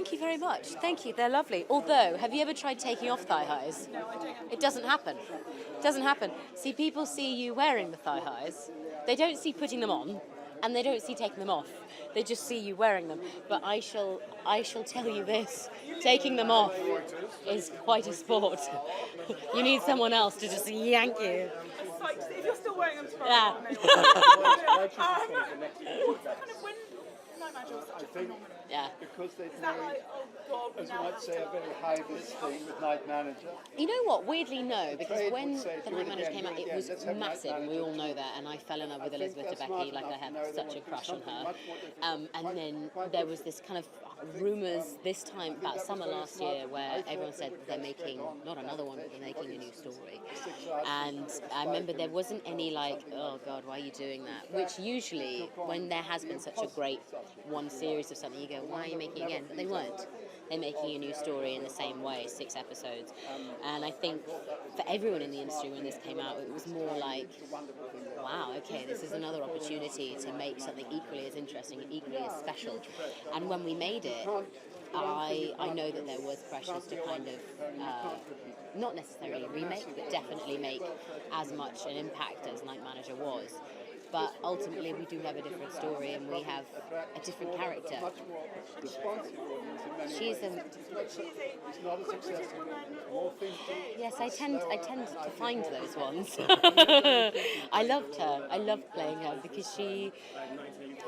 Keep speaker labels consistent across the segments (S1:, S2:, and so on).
S1: thank you very much. Thank you. They're lovely. Although, have you ever tried taking off thigh highs?
S2: No, I don't.
S1: It doesn't happen. It doesn't happen. See, people see you wearing the thigh highs. They don't see putting them on, and they don't see taking them off. They just see you wearing them. But I shall tell you this: taking them off is quite a sport. You need someone else to just yank you.
S2: If you're still wearing them tomorrow,
S1: Yeah.
S2: kind of when Night Manager was such a phenomenon.
S1: Yeah.
S3: Because they
S2: Is that like, oh God, we
S3: as you
S2: now
S3: might
S2: have
S3: say,
S2: to...
S3: a very high-vis thing with Night Manager.
S1: You know what? Weirdly, no, because
S3: trade
S1: when
S3: would say,
S1: the
S3: "Do
S1: Night
S3: it
S1: Manager
S3: again,
S1: came
S3: do
S1: out,
S3: it
S1: it
S3: again,
S1: was
S3: let's have Night
S1: massive, and we
S3: Manager."
S1: all know that. And I fell in love with
S3: I think
S1: Elizabeth
S3: they're smart
S1: Debicki, like I
S3: enough
S1: had
S3: to know they
S1: such
S3: want
S1: a
S3: to do
S1: crush on
S3: something
S1: her.
S3: much more different.
S1: And then there was this kind of rumours this time, about summer last year, where everyone said they're making, not another one, but they're making a new story. And I remember there wasn't any like, oh God, why are you doing that? Which usually, when there has been such a great one series of something, you go, why are you making it again? But they weren't. They're making a new story in the same way, 6 episodes. And I think for everyone in the industry when this came out, it was more like, wow, okay, this is another opportunity to make something equally as interesting and equally as special. And when we made it, I know that there was pressures to kind of, not necessarily remake, but definitely make as much an impact as Night Manager was. But ultimately, we do have a different story, and we have a different character.
S3: Much more responsive audience in many
S1: She's
S3: ways. It's not a success. More things to
S1: yes, I tend to find those ones. I loved her. I loved playing her because she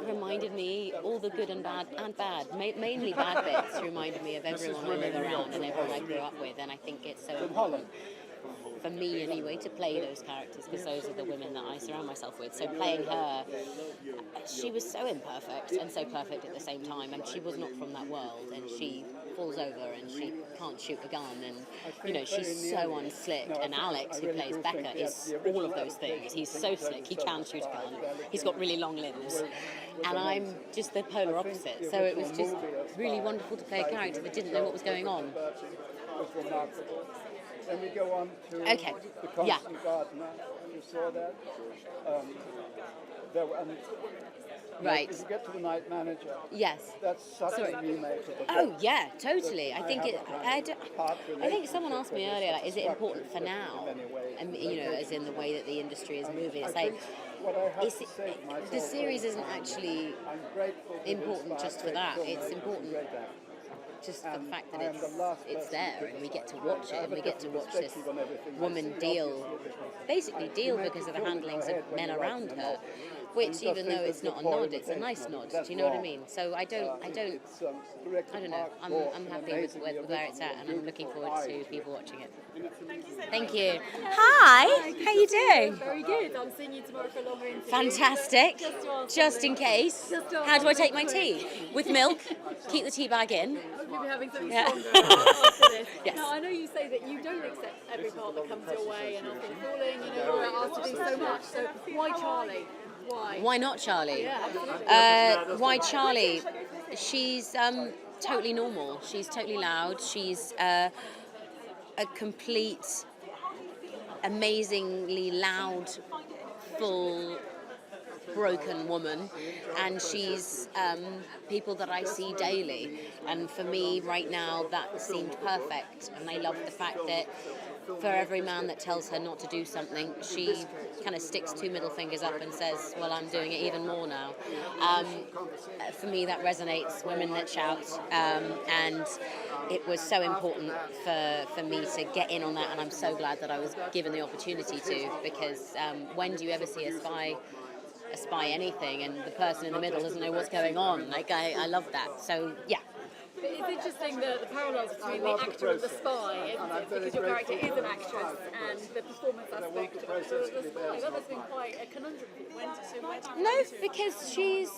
S1: reminded me all the good and bad, mainly bad bits. Reminded me of everyone I live around and everyone I grew up with, and I think it's so important for me anyway to play those characters because those are the women that I surround myself with. So playing her, she was so imperfect and so perfect at the same time, and she was not from that world, and she falls over and she can't shoot a gun, and you know, she's so unslick. And Alex, who plays Becca, is all of those things. He's so slick, he can shoot a gun, he's got really long limbs, and I'm just the polar opposite. So it was just really wonderful to play a character that didn't know what was going on.
S3: was remarkable. Then we go on to the Constant Gardener. You saw that.
S1: Right.
S3: If you get to the Night Manager,
S1: yes,
S3: that's such a remake of the
S1: Oh yeah, totally. I think I think someone asked me earlier, like, is it important for now? And you know, as in the way that the industry is moving. It's like the series isn't actually important just for that. It's important just for the fact that it's there, and we get to watch it, and we get to watch this woman basically deal because of the handlings of men around her, which, even though it's not a nod, it's a nice nod. Do you know what I mean? So I don't know. I'm happy with where it's at, and I'm looking forward to people watching it. Thank you. Hi. How you doing?
S4: Very good. I'm seeing you tomorrow for a longer interview.
S1: Fantastic. Just in case. How do I take my tea? With milk. Keep the tea bag in.
S4: You'll be having something stronger after this.
S1: Yes.
S4: Now, I know you say that you don't accept every part that comes your way, and after the falling, you know, you're asked to do so much. So why Charlie? Why?
S1: Why not Charlie?
S4: Yeah, absolutely.
S1: Why Charlie? She's totally normal. She's totally loud. She's a complete, amazingly loud, full, broken woman, and she's people that I see daily, and for me right now that seemed perfect. And I love the fact that for every man that tells her not to do something, she kind of sticks 2 middle fingers up and says, well, I'm doing it even more now. For me that resonates, women that shout, and it was so important for me to get in on that, and I'm so glad that I was given the opportunity to, because when do you ever see a spy anything and the person in the middle doesn't know what's going on? Like, I love that. So yeah.
S4: It's interesting the parallels between the actor and the spy, isn't it? Because your character is an actress, and the performance aspect of the spy. That has been quite a conundrum.
S1: No, because she's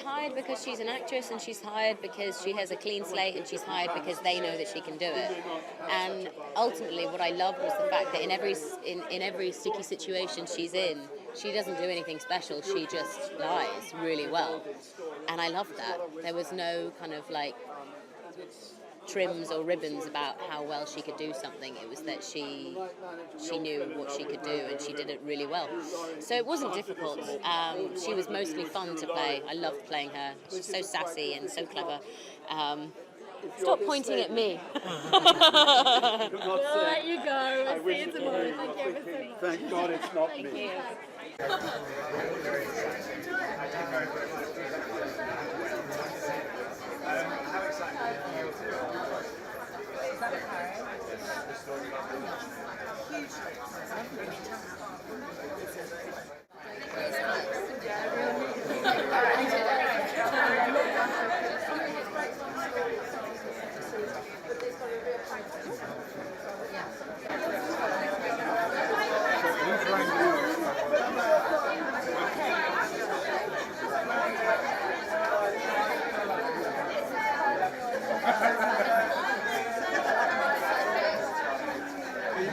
S1: hired because she's an actress, and she's hired because she has a clean slate, and she's hired because they know that she can do it. And ultimately, what I loved was the fact that in every sticky situation she's in, she doesn't do anything special. She just lies really well, and I loved that. There was no kind of like trims or ribbons about how well she could do something. It was that she knew what she could do, and she did it really well. So it wasn't difficult. She was mostly fun to play. I loved playing her. She's so sassy and so clever. Stop pointing at me.
S4: We'll let you go. We'll see you tomorrow. Thank you ever so much.
S3: Thank God it's not
S1: Thank
S3: me.
S1: you.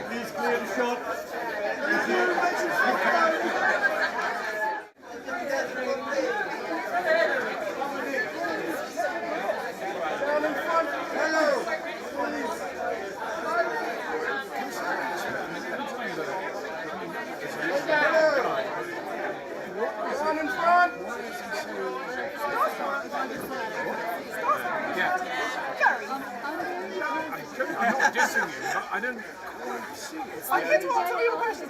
S3: Please clear the shot.
S5: I'm not dissing you, but I don't quite see it.
S2: I did want to ask you a question.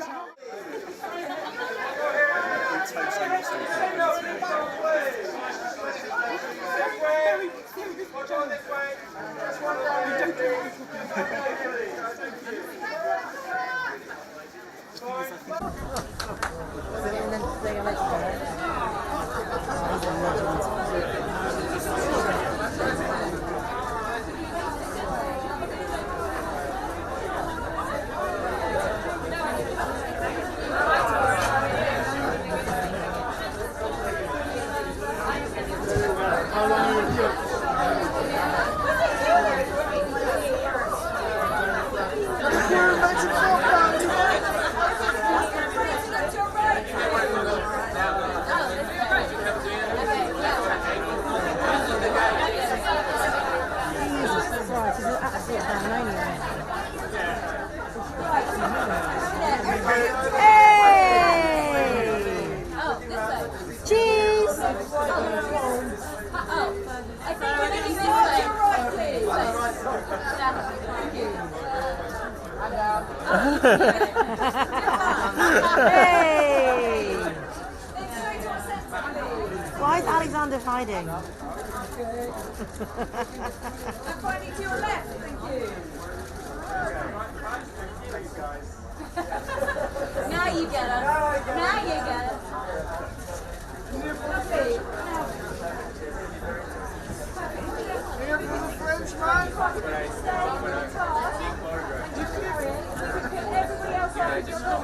S6: Hey! Why is Alexander hiding?
S7: Pointing to your left, thank you. Now you get us. Now you get us. Lovely.
S2: Here for the Frenchman.
S7: Everybody else on just walk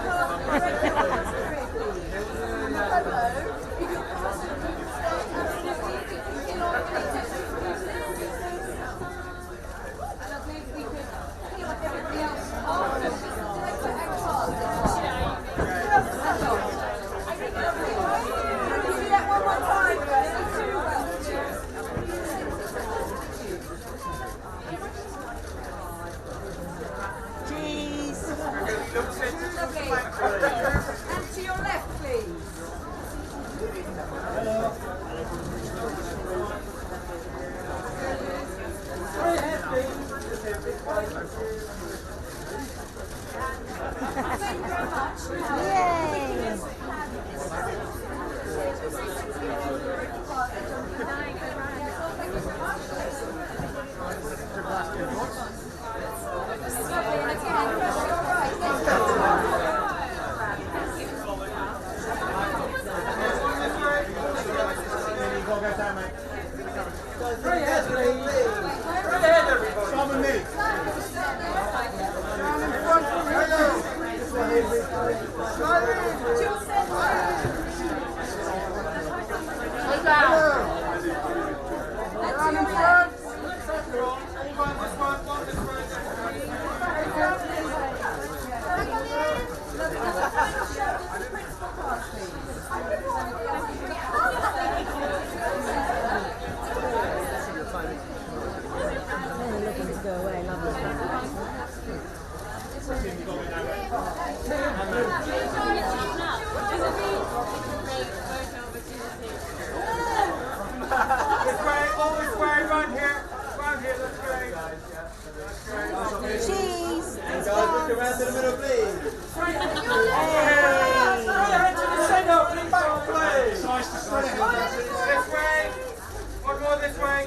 S7: and to your left, please. Thank you very much.
S6: Cheese.
S8: Guys, look around in the middle, please.
S6: Hey.
S8: Stand up, lean back, please.
S5: Nice to see you.
S8: This way. One more this way.